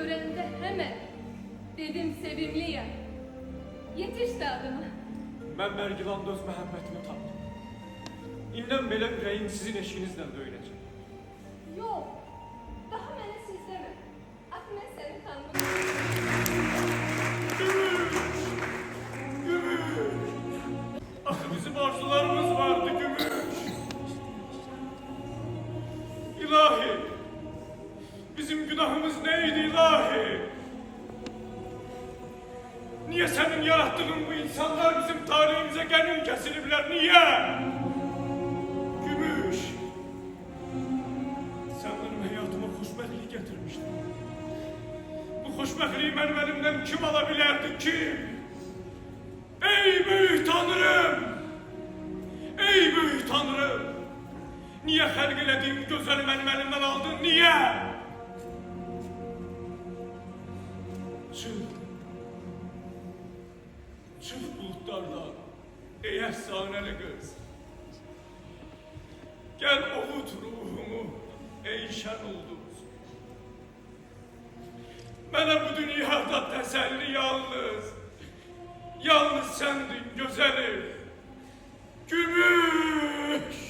görende hemen dedim sevimliye. Yetiş adıma. Ben Bergilan öz məhəbbətini tapdım. İndən belə ürəyim sizin eşinizlə döyüləcək. Yok. Daha bana siz deme. At ben seni tanımam. Gümüş! Gümüş! Axı bizim arzularımız vardı Gümüş. İlahi! Bizim günahımız neydi ilahi? Niye senin yarattığın bu insanlar bizim tarihimize gelin kesilibler? Niye? Gümüş! Sen benim hayatıma xoşbəxtlik getirmiştin. Bu xoşbəxtliyi benim elimden kim alabilirdi, kim? Ey büyük Tanrım! Ey büyük Tanrım! Niye xəlq elədiyim gözəli benim elimden aldın? Niye? Çık! Çık bulutlardan, ey efsaneli kız. Gel ovut ruhumu, ey şen ulduz. Bana bu dünyada teselli yalnız sendin güzelim. Gümüş!